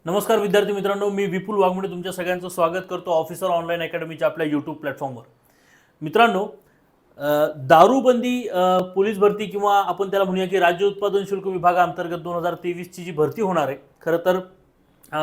नमस्कार विद्यार्थी मित्रांनो, मी विपुल वाघमोडे तुमच्या सगळ्यांचं स्वागत करतो ऑफिसर ऑनलाईन अकॅडमीच्या आपल्या यूट्यूब प्लॅटफॉर्मवर. मित्रांनो, दारूबंदी पोलीस भरती किंवा आपण त्याला म्हणूया की राज्य उत्पादन शुल्क विभागाअंतर्गत 2023ची जी भरती होणार आहे, खरं तर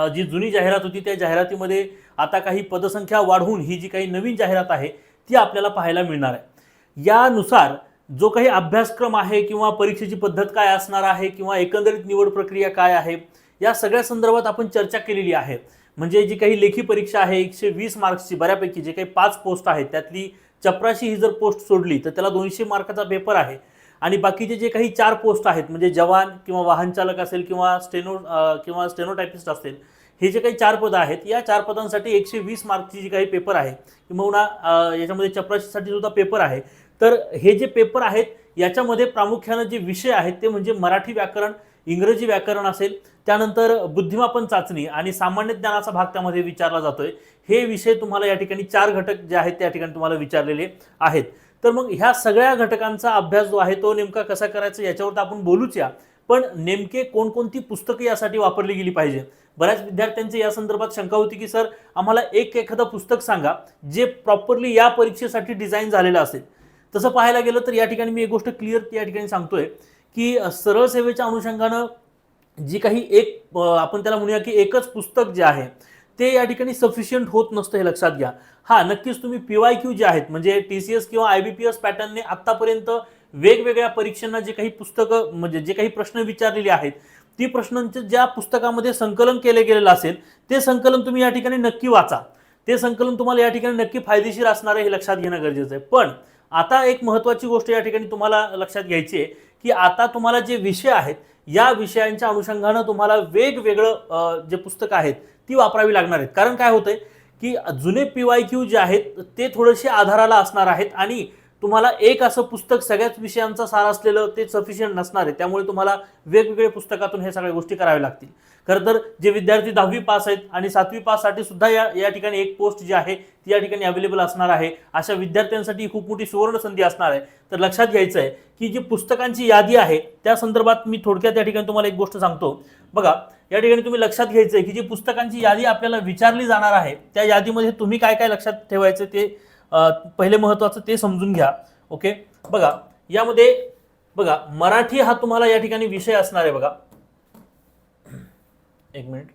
जी जुनी जाहिरात होती त्या जाहिरातीमध्ये आता काही पदसंख्या वाढवून ही जी काही नवीन जाहिरात आहे ती आपल्याला पाहायला मिळणार आहे. यानुसार जो काही अभ्यासक्रम आहे किंवा परीक्षेची पद्धत काय असणार आहे किंवा एकंदरीत निवड प्रक्रिया काय आहे या सगळ्या संदर्भात आपण चर्चा केलेली आहे. म्हणजे जी काही लेखी परीक्षा आहे 120 मार्क्सची, बऱ्यापैकी जे काही 5 पोस्ट आहेत त्यातली चपराशी ही जर पोस्ट सोडली तर त्याला 200 मार्काचा पेपर आहे. आणि बाकीचे जे काही 4 पोस्ट आहेत म्हणजे जवान किंवा वाहन चालक असेल किंवा स्टेनोटायपिस्ट असेल, हे जे काही 4 पदं आहेत या 4 पदांसाठी 120 मार्कची जी काही पेपर आहे किंवा याच्यामध्ये चपराशीसाठी सुद्धा पेपर आहे. तर हे जे पेपर आहेत याच्यामध्ये प्रामुख्याने जे विषय आहेत ते म्हणजे मराठी व्याकरण, इंग्रजी व्याकरण असेल, त्यानंतर बुद्धिमापन चाचणी आणि सामान्य ज्ञानाचा भाग त्यामध्ये विचारला जातोय. हे विषय तुम्हाला या ठिकाणी 4 घटक जे आहेत त्या ठिकाणी तुम्हाला विचारलेले आहेत. तर मग ह्या सगळ्या घटकांचा अभ्यास जो आहे तो नेमका कसा करायचा याच्यावर तर आपण बोलूच या, पण नेमके कोणकोणती पुस्तकं यासाठी वापरली गेली पाहिजे. बऱ्याच विद्यार्थ्यांची या संदर्भात शंका होती की सर आम्हाला एखादं पुस्तक सांगा जे प्रॉपरली या परीक्षेसाठी डिझाईन झालेलं असेल. तसं पाहायला गेलं तर या ठिकाणी मी एक गोष्ट क्लिअर या ठिकाणी सांगतोय की सरळ सेवेच्या अनुषंगानं जी काही आपण त्याला म्हणूया की एकच पुस्तक जे आहे ते या ठिकाणी सफिशियंट होत नसतं, हे लक्षात घ्या. हा, नक्कीच तुम्ही PYQ जे आहेत म्हणजे TCS किंवा IBPS पॅटर्नने आतापर्यंत वेगवेगळ्या परीक्षांना जे काही पुस्तकं म्हणजे जे काही प्रश्न विचारलेले आहेत ती प्रश्नांचे ज्या पुस्तकामध्ये संकलन केले गेलेलं असेल ते संकलन तुम्ही या ठिकाणी नक्की वाचा. ते संकलन तुम्हाला या ठिकाणी नक्की फायदेशीर असणार आहे हे लक्षात घेणं गरजेचं आहे. पण आता एक महत्त्वाची गोष्ट या ठिकाणी तुम्हाला लक्षात घ्यायची आहे की आता तुम्हाला जे विषय आहेत या विषयांच्या अनुषंगानं तुम्हाला वेगवेगळं जे पुस्तकं आहेत ती वापरावी लागणार आहेत. कारण काय होतंय की जुने PYQ जे आहेत ते थोडेसे आधाराला असणार आहेत आणि तुम्हाला एक असं पुस्तक सगळ्याच विषयांचा सार असलेलं ते सफिशियंट नसणार आहे. त्यामुळे तुम्हाला वेगवेगळ्या पुस्तकातून हे सगळ्या गोष्टी कराव्या लागतील. खरं तर जे विद्यार्थी 10वी पास आहेत आणि 7वी पाससाठी सुद्धा या ठिकाणी एक पोस्ट जी आहे ती या ठिकाणी अवेलेबल असणार आहे. अशा विद्यार्थ्यांसाठी खूप मोठी सुवर्ण संधी असणार आहे. तर लक्षात घ्यायचं आहे की जी पुस्तकांची यादी आहे त्या संदर्भात मी थोडक्यात या ठिकाणी तुम्हाला एक गोष्ट सांगतो. बघा, या ठिकाणी तुम्ही लक्षात घ्यायचं आहे की जी पुस्तकांची यादी आपल्याला विचारली जाणार आहे त्या यादीमध्ये तुम्ही काय काय लक्षात ठेवायचं ते पहिले महत्त्वाचं ते समजून घ्या. ओके, बघा यामध्ये बघा मराठी हा तुम्हाला या ठिकाणी विषय असणार आहे. बघा, एक मिनिट.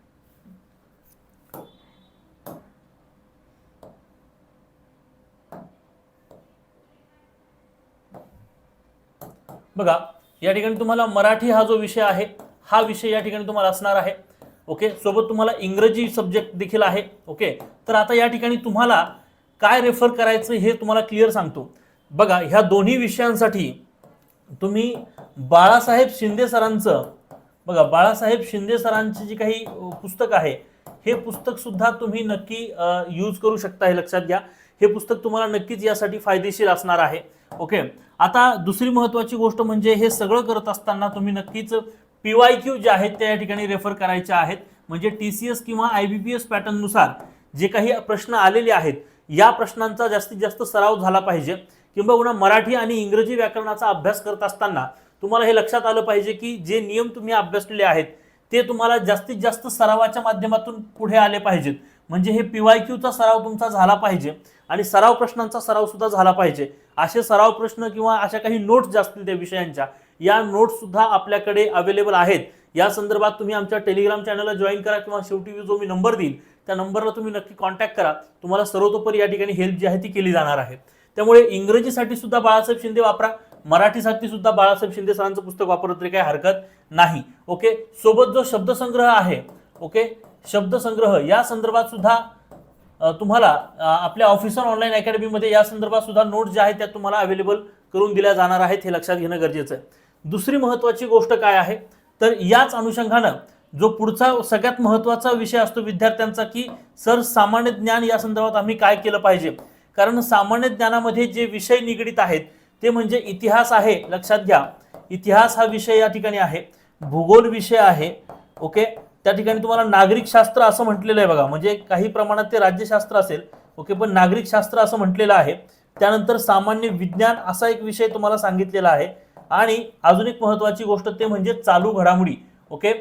बघा, या ठिकाणी तुम्हाला मराठी हा जो विषय आहे हा विषय या ठिकाणी तुम्हाला असणार आहे. ओके, सोबत तुम्हाला इंग्रजी सब्जेक्ट देखील आहे. ओके, तर आता या ठिकाणी तुम्हाला काय रेफर करायचं हे तुम्हाला क्लिअर सांगतो. बघा, ह्या दोन्ही विषयांसाठी तुम्ही बाळासाहेब शिंदे सरांचं जी काही पुस्तक आहे हे पुस्तक सुद्धा तुम्ही नक्की यूज करू शकता, हे लक्षात घ्या. हे पुस्तक तुम्हाला नक्कीच यासाठी फायदेशीर असणार आहे. ओके, आता दुसरी महत्त्वाची गोष्ट म्हणजे हे सगळं करत असताना तुम्ही नक्कीच PYQ जे आहेत त्या या ठिकाणी रेफर करायचे आहेत. म्हणजे TCS किंवा IBPS पॅटर्ननुसार जे काही प्रश्न आलेले आहेत या प्रश्नांचा जास्तीत जास्त सराव झाला पाहिजे. किंबहुना मराठी आणि इंग्रजी व्याकरणाचा अभ्यास करत असताना तुम्हाला हे लक्षात आलं पाहिजे की जे नियम तुम्ही अभ्यासलेले आहेत ते तुम्हाला जास्तीत जास्त सरावाच्या माध्यमातून पुढे आले पाहिजेत. म्हणजे हे PYQचा सराव तुमचा झाला पाहिजे आणि सराव प्रश्नांचा सराव सुद्धा झाला पाहिजे. असे सराव प्रश्न किंवा अशा काही नोट्स ज्या असतील त्या विषयांच्या या नोट्स सुद्धा आपल्याकडे अवेलेबल आहेत. या संदर्भात तुम्ही आमच्या टेलिग्राम चॅनलला जॉईन करा किंवा शेवटी जो मी नंबर देईल त्या नंबरला तुम्ही नक्की कॉन्टॅक्ट करा. तुम्हाला सर्वतोपरी या ठिकाणी हेल्प जी आहे ती केली जाणार आहे. त्यामुळे इंग्रजीसाठी सुद्धा बाळासाहेब शिंदे वापरा, मराठीसाठी सुद्धा बाळासाहेब शिंदे सरांचं पुस्तक वापरलं तरी काही हरकत नाही. ओके, सोबत जो शब्दसंग्रह आहे, ओके, शब्दसंग्रह या संदर्भात सुद्धा तुम्हाला आपल्या ऑफिसर ऑनलाईन अकॅडमीमध्ये या संदर्भात सुद्धा नोट्स ज्या आहेत त्या तुम्हाला अवेलेबल करून दिल्या जाणार आहेत, हे लक्षात घेणं गरजेचं आहे. दुसरी महत्त्वाची गोष्ट काय आहे तर याच अनुषंगानं जो पुढचा सगळ्यात महत्त्वाचा विषय असतो विद्यार्थ्यांचा की सर सामान्य ज्ञान या संदर्भात आम्ही काय केलं पाहिजे. कारण सामान्य ज्ञानामध्ये जे विषय निगडित आहेत ते म्हणजे इतिहास आहे, लक्षात घ्या. इतिहास हा विषय या ठिकाणी आहे, भूगोल विषय आहे. ओके, त्या ठिकाणी तुम्हाला नागरिक शास्त्र असं म्हटलेलं आहे. बघा, म्हणजे काही प्रमाणात ते राज्यशास्त्र असेल. ओके, पण नागरिक शास्त्र असं म्हटलेलं आहे. त्यानंतर सामान्य विज्ञान असा एक विषय तुम्हाला सांगितलेला आहे आणि अजून एक महत्त्वाची गोष्ट ते म्हणजे चालू घडामोडी. ओके,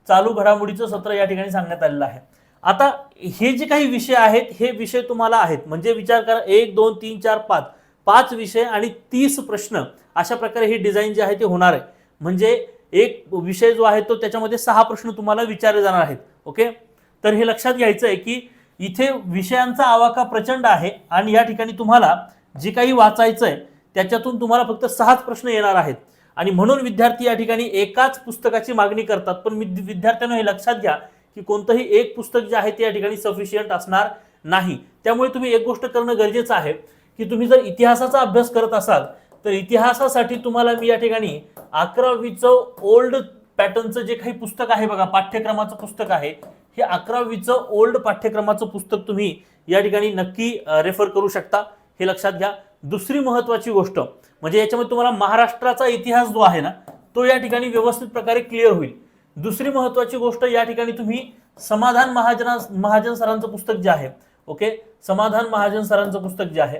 चालू घडामोडीचं सत्र या ठिकाणी सांगण्यात आलेलं आहे. आता हे जे काही विषय आहेत हे विषय तुम्हाला आहेत, म्हणजे विचार करा 1 2 3 4 5 5 विषय आणि 30 प्रश्न अशा प्रकारे हे डिझाईन जे आहे ते होणार आहे. म्हणजे एक विषय जो आहे तो त्याच्यामध्ये 6 प्रश्न तुम्हाला विचारले जाणार आहेत. ओके, तर हे लक्षात घ्यायचं आहे की इथे विषयांचा आवाका प्रचंड आहे आणि या ठिकाणी तुम्हाला जे काही वाचायचं आहे त्याच्यातून तुम्हाला फक्त 6च प्रश्न येणार आहेत. आणि म्हणून विद्यार्थी या ठिकाणी एकाच पुस्तकाची मागणी करतात. पण विद्यार्थ्यांना हे लक्षात घ्या की कोणतंही एक पुस्तक जे आहे ते या ठिकाणी सफिशियंट असणार नाही. त्यामुळे तुम्ही एक गोष्ट करणं गरजेचं आहे की तुम्ही जर इतिहासाचा अभ्यास करत असाल तर इतिहासासाठी तुम्हाला मी या ठिकाणी 11वीचं ओल्ड पॅटर्नचं जे काही पुस्तक आहे बघा, पाठ्यक्रमाचं पुस्तक आहे, हे 11वीचं ओल्ड पाठ्यक्रमाचं पुस्तक तुम्ही या ठिकाणी नक्की रेफर करू शकता. हे लक्षात घ्या. दुसरी महत्त्वाची गोष्ट म्हणजे याच्यामध्ये तुम्हाला महाराष्ट्राचा इतिहास जो आहे ना तो या ठिकाणी व्यवस्थित प्रकारे क्लिअर होईल. दुसरी महत्त्वाची गोष्ट या ठिकाणी तुम्ही समाधान महाजन सरांचं पुस्तक जे आहे, ओके, समाधान महाजन सरांचं पुस्तक जे आहे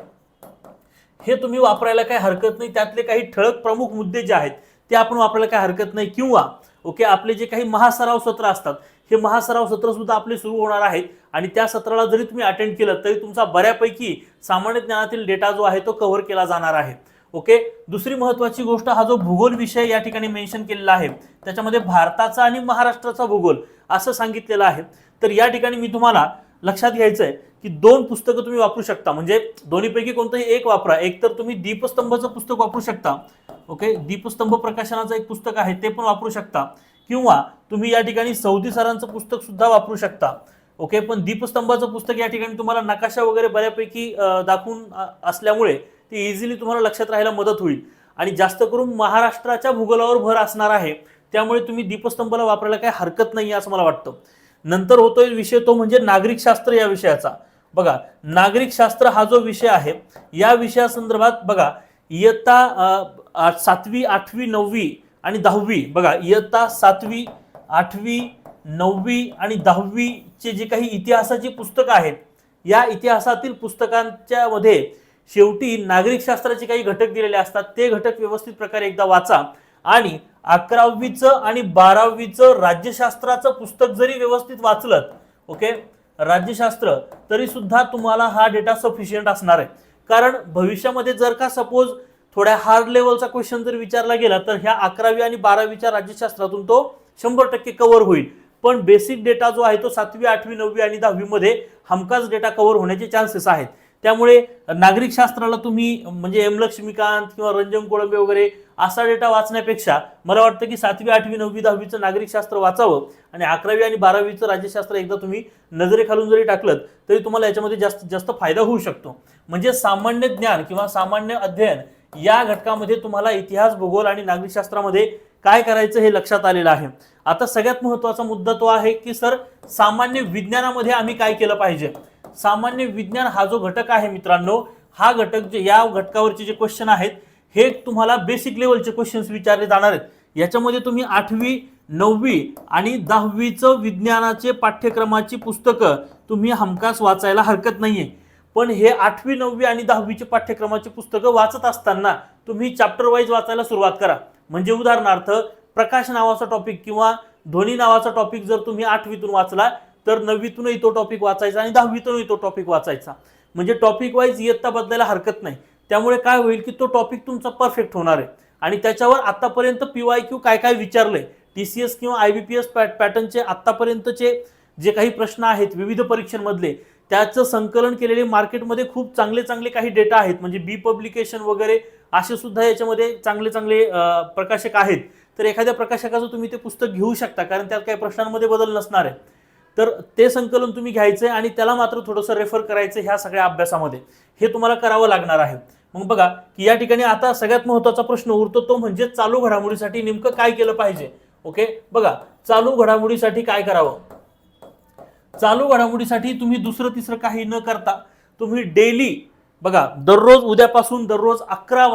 हे तुम्ही वापरायला काही हरकत नाही. त्यातले काही ठळक प्रमुख मुद्दे जे आहेत ते आपण वापरायला काही हरकत नाही. किंवा ओके, आपले जे काही महासराव सत्र असतात हे महासराव सत्र सुद्धा आपले सुरू होणार आहेत आणि त्या सत्राला जरी तुम्ही अटेंड केलं तरी तुमचा बऱ्यापैकी सामान्य ज्ञानातील डेटा जो आहे तो कव्हर केला जाणार आहे. ओके, दुसरी महत्त्वाची गोष्ट, हा जो भूगोल विषय या ठिकाणी मेन्शन केलेला आहे त्याच्यामध्ये भारताचा आणि महाराष्ट्राचा भूगोल असं सांगितलेलं आहे. तर या ठिकाणी मी तुम्हाला लक्षात घ्यायचं आहे की 2 पुस्तकं तुम्ही वापरू शकता. म्हणजे दोन्हीपैकी कोणतंही एक वापरा. एक तर तुम्ही दीपस्तंभचं पुस्तक वापरू शकता. ओके, दीपस्तंभ प्रकाशनाचं एक पुस्तक आहे ते पण वापरू शकता. किंवा तुम्ही या ठिकाणी सौदी सरांचं पुस्तक सुद्धा वापरू शकता. ओके, पण दीपस्तंभाचं पुस्तक या ठिकाणी तुम्हाला नकाशा वगैरे बऱ्यापैकी दाखवून असल्यामुळे ते इझिली तुम्हाला लक्षात राहायला मदत होईल. आणि जास्त करून महाराष्ट्राच्या भूगोलावर भर असणार आहे त्यामुळे तुम्ही दीपस्तंभाला वापरायला काही हरकत नाही असं मला वाटतं. नंतर होतोय विषय तो म्हणजे नागरिक शास्त्र या विषयाचा. बघा, नागरिक शास्त्र हा जो विषय आहे या विषयासंदर्भात बघा इयत्ता 7वी 8वी 9वी आणि 10वी, बघा इयत्ता 7वी 8वी 9वी आणि 10वी चे जे काही इतिहासाची पुस्तकं आहेत या इतिहासातील पुस्तकांच्या मध्ये शेवटी नागरिक शास्त्राचे काही घटक दिलेले असतात. ते घटक व्यवस्थित प्रकारे एकदा वाचा. आणि 11वीचं आणि 12वीचं राज्यशास्त्राचं पुस्तक जरी व्यवस्थित वाचलं, ओके, राज्यशास्त्र, तरी सुद्धा तुम्हाला हा डेटा सफिशियंट असणार आहे. कारण भविष्यामध्ये जर का सपोज थोड्या हार्ड लेवलचा क्वेश्चन जर विचारला गेला तर ह्या 11वी आणि 12वीच्या राज्यशास्त्रातून तो 100% कव्हर होईल. पण बेसिक डेटा जो आहे तो 7वी 8वी 9वी आणि 10वी मध्ये हमखास डेटा कव्हर होण्याचे चान्सेस आहेत. त्यामुळे नागरिक शास्त्राला तुम्ही म्हणजे एम लक्ष्मीकांत किंवा रंजन कोळंबे वगैरे असा डेटा वाचण्यापेक्षा मला वाटतं की 7वी 8वी 9वी 10वीचं नागरिक शास्त्र वाचावं आणि 11वी आणि 12वीचं राज्यशास्त्र एकदा तुम्ही नजरेखालून जरी टाकलं तरी तुम्हाला याच्यामध्ये जास्तीत जास्त फायदा होऊ शकतो. म्हणजे सामान्य ज्ञान किंवा सामान्य अध्ययन या घटकामध्ये तुम्हाला इतिहास, भूगोल आणि नागरिकशास्त्रामध्ये काय करायचं हे लक्षात आलेलं आहे. आता सगळ्यात महत्त्वाचा मुद्दा तो आहे की सर सामान्य विज्ञानामध्ये आम्ही काय केलं पाहिजे. सामान्य विज्ञान हा जो घटक आहे मित्रांनो, हा घटक जे या घटकावरचे जे क्वेश्चन आहेत हे तुम्हाला बेसिक लेवलचे क्वेश्चन्स विचारले जाणार आहेत. याच्यामध्ये तुम्ही 8वी 9वी आणि 10वीचं विज्ञानाचे पाठ्यक्रमाची पुस्तकं तुम्ही हमखास वाचायला हरकत नाहीये. पण हे 8वी 9वी आणि 10वीचे पाठ्यक्रमाची पुस्तकं वाचत असताना तुम्ही चॅप्टर वाईज वाचायला सुरुवात करा. म्हणजे उदाहरणार्थ प्रकाश नावाचा टॉपिक किंवा ध्वनी नावाचा टॉपिक जर तुम्ही 8वीतून वाचला तर 9वीतूनही तो टॉपिक वाचायचा आणि 10वीतूनही तो टॉपिक वाचायचा. म्हणजे टॉपिक वाईज इयत्ता बदलायला हरकत नाही. त्यामुळे काय होईल की तो टॉपिक तुमचा परफेक्ट होणार आहे आणि त्याच्यावर आतापर्यंत PYQ काय काय विचारलंय, TCS किंवा IBPS पॅटर्नचे आतापर्यंतचे जे काही प्रश्न आहेत विविध परीक्षांमधले त्याचं संकलन केलेले मार्केटमध्ये खूप चांगले चांगले काही डेटा आहेत. म्हणजे बी पब्लिकेशन वगैरे असे सुद्धा याच्यामध्ये चांगले चांगले प्रकाशक आहेत. तर एखाद्या प्रकाशकाचं तुम्ही ते पुस्तक घेऊ शकता कारण त्यात काही प्रश्नांमध्ये बदल नसणार आहे. तर ते संकलन तुम्ही घ्यायचं आणि त्याला मात्र थोडंसं रेफर करायचं ह्या सगळ्या अभ्यासामध्ये. हे तुम्हाला करावं लागणार आहे. मग बघा की या ठिकाणी आता सगळ्यात महत्त्वाचा प्रश्न उरतो तो म्हणजे चालू घडामोडीसाठी नेमकं काय केलं पाहिजे. ओके, बघा चालू घडामोडीसाठी काय करावं. चालू घडामोडीसाठी तुम्ही दुसरं तिसरं काही न करता तुम्ही डेली बघा दररोज उद्यापासून दररोज 11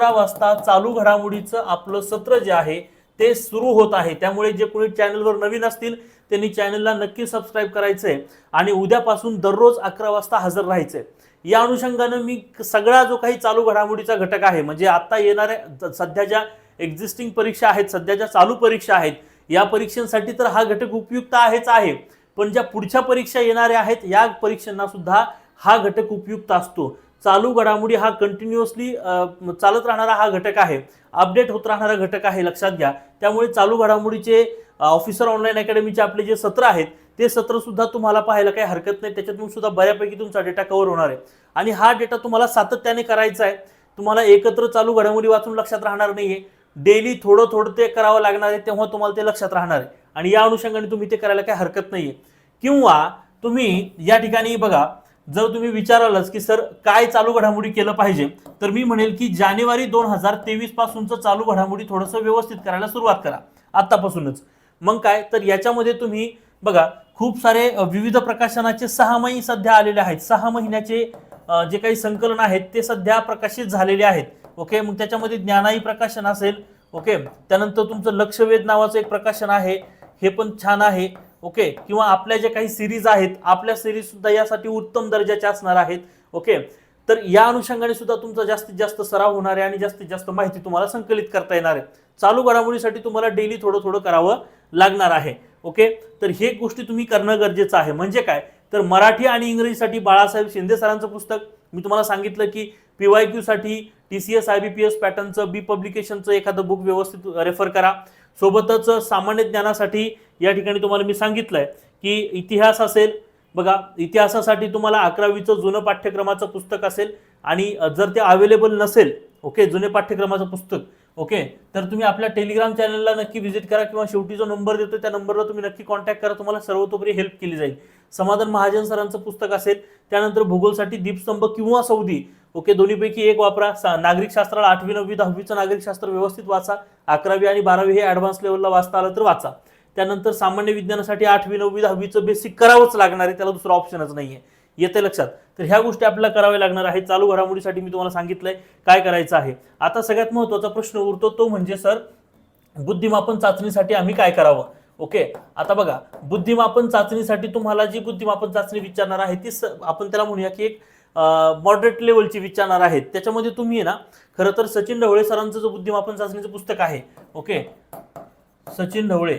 वाजता चालू घडामोडीचं आपलं सत्र जे आहे ते सुरू होत आहे. त्यामुळे जे कोणी चॅनलवर नवीन असतील त्यांनी चॅनलला नक्की सबस्क्राईब करायचंय आणि उद्यापासून दररोज 11 वाजता हजर राहायचंय. या अनुषंगानं मी सगळा जो काही चालू घडामोडीचा घटक आहे म्हणजे आता येणाऱ्या सध्याच्या एक्झिस्टिंग परीक्षा आहेत, सध्याच्या चालू परीक्षा आहेत, या परीक्षांसाठी तर हा घटक उपयुक्त आहेच आहे, पण ज्या पुढच्या परीक्षा येणाऱ्या आहेत या परीक्षांना सुद्धा हा घटक उपयुक्त असतो. चालू घडामोडी हा कंटिन्युअसली चालत राहणारा हा घटक आहे, अपडेट होत राहणारा घटक आहे, लक्षात घ्या. त्यामुळे चालू घडामोडीचे ऑफिसर ऑनलाईन अकॅडमीचे आपले जे सत्र आहेत ते सत्र सुद्धा तुम्हाला पाहायला काही हरकत नाही, त्याच्यातून सुद्धा बऱ्यापैकी तुमचा डेटा कव्हर होणार आहे. आणि हा डेटा तुम्हाला सातत्याने करायचा आहे. तुम्हाला एकत्र चालू घडामोडी वाचून लक्षात राहणार नाहीये, डेली थोडं थोडं ते करावं लागणार आहे, तेव्हा तुम्हाला ते लक्षात राहणार आहे. आणि या अनुषंगाने तुम्ही ते करायला काही हरकत नाहीये. किंवा तुम्ही या ठिकाणी बघा, जर तुम्ही विचारालच की सर काय चालू घडामोडी केलं पाहिजे, तर मी म्हणेल की जानेवारी 2023 पासूनचं चालू घडामोडी थोडंसं व्यवस्थित करायला सुरुवात करा आतापासूनच. मग काय तर याच्यामध्ये तुम्ही बघा खूप सारे विविध प्रकाशनाचे 6 महिने सध्या आलेले आहेत. 6 महिन्याचे जे काही संकलन आहेत ते सध्या प्रकाशित झालेले आहेत. ओके, मग त्याच्यामध्ये ज्ञानाई प्रकाशन असेल. ओके, त्यानंतर तुमचं लक्षवेध नावाचं एक प्रकाशन आहे, हे पण छान आहे. ओके, किंवा आपल्या जे काही सिरीज आहेत, आपल्या सिरीज सुद्धा यासाठी उत्तम दर्जाच्या असणार आहेत. ओके, तर या अनुषंगाने सुद्धा तुमचा जास्तीत जास्त सराव होणार आहे आणि जास्तीत जास्त माहिती तुम्हाला संकलित करता येणार आहे. चालू घडामोडीसाठी तुम्हाला डेली थोडं थोडं करावं लागणार आहे. ओके, तर हे गोष्टी तुम्ही करणं गरजेचं आहे. म्हणजे काय तर मराठी आणि इंग्रजीसाठी बाळासाहेब शिंदे सरांचं पुस्तक मी तुम्हाला सांगितलं की PYQ साठी TCS IBPS पॅटर्नचं बी पब्लिकेशनचं एखादं बुक व्यवस्थित रेफर करा. सोबतच सामान्य ज्ञानासाठी या ठिकाणी तुम्हाला मी सांगितलंय की इतिहास असेल बघा, इतिहासासाठी तुम्हाला 11वीचं जुनं पाठ्यक्रमाचं पुस्तक असेल आणि जर ते अवेलेबल नसेल ओके जुने पाठ्यक्रमाचं पुस्तक ओके तर तुम्ही आपल्या टेलिग्राम चॅनलला नक्की व्हिजिट करा किंवा शेवटी जो नंबर देतो त्या नंबरला तुम्ही नक्की कॉन्टॅक्ट करा, तुम्हाला सर्वतोपरी हेल्प केली जाईल. समाधान महाजन सरांचं पुस्तक असेल, त्यानंतर भूगोलसाठी दीपस्तंभ किंवा सौदी ओके दोन्हीपैकी एक वापरा. नागरिक शास्त्राला 8वी 9वी 10वीचं नागरिक शास्त्र व्यवस्थित वाचा, 11वी आणि 12वी हे ॲडव्हान्स लेवलला वाचता आलं तर वाचा. त्यानंतर सामान्य विज्ञानासाठी 8वी 9वी 10वीचं बेसिक करावंच लागणार आहे, त्याला दुसरा ऑप्शनच नाहीये. येते लक्षात. तर ह्या गोष्टी आपल्याला कराव्या लागणार आहेत. चालू घडामोडीसाठी मी तुम्हाला सांगितलंय काय करायचं आहे. आता सगळ्यात महत्त्वाचा प्रश्न उरतो तो म्हणजे सर बुद्धिमापन चाचणीसाठी आम्ही काय करावं. ओके, आता बघा बुद्धिमापन चाचणीसाठी तुम्हाला जी बुद्धिमापन चाचणी विचारणार आहे ती आपण त्याला म्हणूया की एक मॉडरेट लेवलची विचारणार आहेत. त्याच्यामध्ये तुम्ही ना खरं तर सचिन ढवळे सरांचं जो बुद्धिमापन चाचणीचं पुस्तक आहे ओके सचिन ढवळे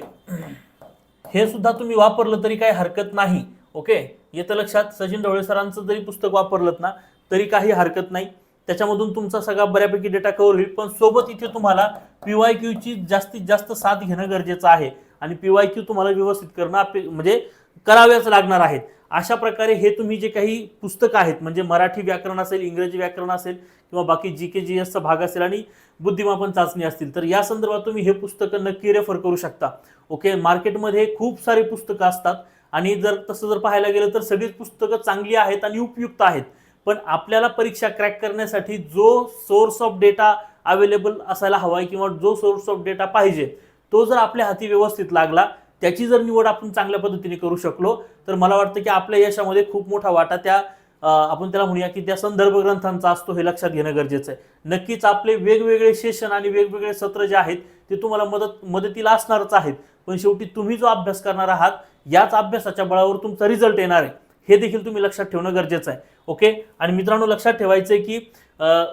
हे सुद्धा तुम्ही वापरलं तरी काही हरकत नाही. ओके, येतं लक्षात. सचिन ढवळे सरांचं जरी पुस्तक वापरलं ना तरी काही हरकत नाही, त्याच्यामधून तुमचा सगळा बऱ्यापैकी डेटा कव्हर होईल. पण सोबत इथे तुम्हाला PYQ ची जास्तीत जास्त साथ घेणं गरजेचं आहे आणि PYQ तुम्हाला व्यवस्थित करणं म्हणजे कराव्याच लागणार आहेत. अशा प्रकारे हे तुम्ही जे काही पुस्तकं आहेत म्हणजे मराठी व्याकरण असेल, इंग्रजी व्याकरण असेल किंवा बाकी GK GS चा भाग असेल आणि बुद्धिमापन चाचणी असतील तर या संदर्भात तुम्ही हे पुस्तकं नक्की रेफर करू शकता. ओके, मार्केटमध्ये खूप सारे पुस्तकं असतात आणि जर तसं जर पाहायला गेलं तर सगळीच पुस्तकं चांगली आहेत आणि उपयुक्त आहेत. पण आपल्याला परीक्षा क्रॅक करण्यासाठी जो सोर्स ऑफ डेटा अवेलेबल असायला हवा आहे किंवा जो सोर्स ऑफ डेटा पाहिजे तो जर आपल्या हाती व्यवस्थित लागला, त्याची जर निवड आपण चांगल्या पद्धतीने करू शकलो तर मला वाटतं की आपल्या यशामध्ये खूप मोठा वाटा त्या आपण त्याला म्हणूया की त्या संदर्भ ग्रंथांचा असतो, हे लक्षात घेणं गरजेचं आहे. नक्कीच आपले वेगवेगळे सेशन आणि वेगवेगळे सत्र जे आहेत ते तुम्हाला मदतीला असणारच आहेत, पण शेवटी तुम्ही जो अभ्यास करणार आहात याच अभ्यासाच्या बळावर तुमचा रिझल्ट येणार आहे हे देखील तुम्ही लक्षात ठेवणं गरजेचं आहे. ओके, आणि मित्रांनो लक्षात ठेवायचं आहे की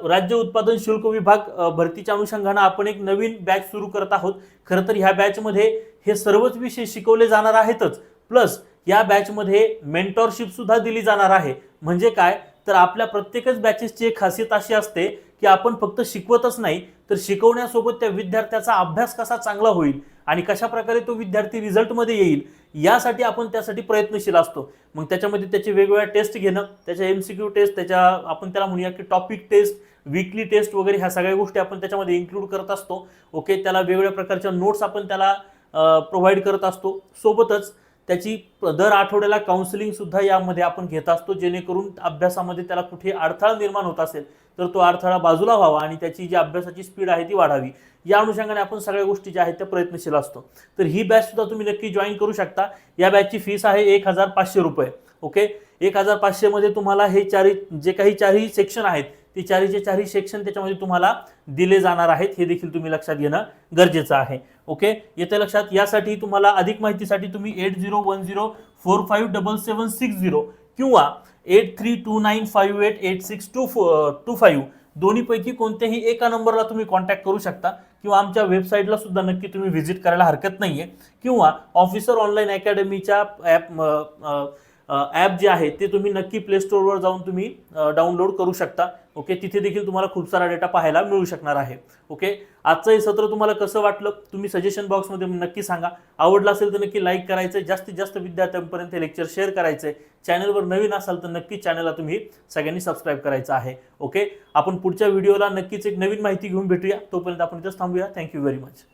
राज्य उत्पादन शुल्क विभाग भरतीच्या अनुषंगानं आपण एक नवीन बॅच सुरू करत आहोत. खरं तर ह्या बॅचमध्ये हे सर्वच विषय शिकवले जाणार आहेतच, प्लस या बॅचमध्ये मेंटॉरशिप सुद्धा दिली जाणार आहे. म्हणजे काय तर आपल्या प्रत्येकच बॅचेसची एक खासियत अशी असते की आपण फक्त शिकवतच नाही तर शिकवण्यासोबत त्या विद्यार्थ्याचा अभ्यास कसा चांगला होईल आणि कशा प्रकारे तो विद्यार्थी रिझल्टमध्ये येईल यासाठी आपण त्यासाठी प्रयत्नशील असतो. मग त्याच्यामध्ये त्याचे वेगवेगळ्या टेस्ट घेणं, त्याच्या MCQ टेस्ट, त्याच्या आपण त्याला म्हणूया की टॉपिक टेस्ट, वीकली टेस्ट वगैरे ह्या सगळ्या गोष्टी आपण त्याच्यामध्ये इन्क्लूड करत असतो. ओके, त्याला वेगवेगळ्या प्रकारच्या नोट्स आपण त्याला प्रोव्हाइड करत असतो. सोबतच त्याची दर आठवड्याला काउन्सिलिंग सुद्धा यामध्ये आपण घेत असतो, जेणेकरून अभ्यासामध्ये त्याला कुठे अडथळा निर्माण होत असेल तर तो अडथळा बाजूला व्हावा आणि त्याची जी अभ्यासाची स्पीड आहे ती वाढावी. या अनुषंगाने आपण सगळ्या गोष्टी ज्या आहेत त्या प्रयत्नशील असतो. तर ही बॅच सुद्धा तुम्ही नक्की जॉईन करू शकता. या बॅचची फीस आहे 1500 रुपये. ओके, 1500 मध्ये तुम्हाला हे चारही सेक्शन आहेत ते चारही सेक्शन त्याच्यामध्ये तुम्हाला दिले जाणार आहेत, हे देखील तुम्ही लक्षात घेणं गरजेचं आहे. ओके, येते लक्षात. यासाठी तुम्हाला अधिक माहितीसाठी तुम्ही 8010457760 किंवा 8329588625 दोन्हीपैकी कोणत्याही एका नंबरला तुम्ही कॉन्टॅक्ट करू शकता किंवा आमच्या वेबसाईटला सुद्धा नक्की तुम्ही व्हिजिट करायला हरकत नाही आहे, किंवा ऑफिसर ऑनलाईन अकॅडमीच्या ॲप जे आहे ते तुम्ही नक्की प्ले स्टोअरवर जाऊन तुम्ही डाउनलोड करू शकता. ओके, तिथे देखील तुम्हाला खूप सारा डेटा पाहायला मिळू शकणार आहे. ओके, आजचं हे सत्र तुम्हाला कसं वाटलं तुम्ही सजेशन बॉक्समध्ये नक्की सांगा. आवडलं असेल तर नक्की लाईक करायचं, जास्तीत जास्त विद्यार्थ्यांपर्यंत हे लेक्चर शेअर करायचंय. चॅनलवर नवीन असाल तर नक्की चॅनलला तुम्ही सगळ्यांनी सबस्क्राईब करायचं आहे. ओके, आपण पुढच्या व्हिडिओला नक्कीच एक नवीन माहिती घेऊन भेटूया. तोपर्यंत आपण इथंच थांबूया. Thank you very much.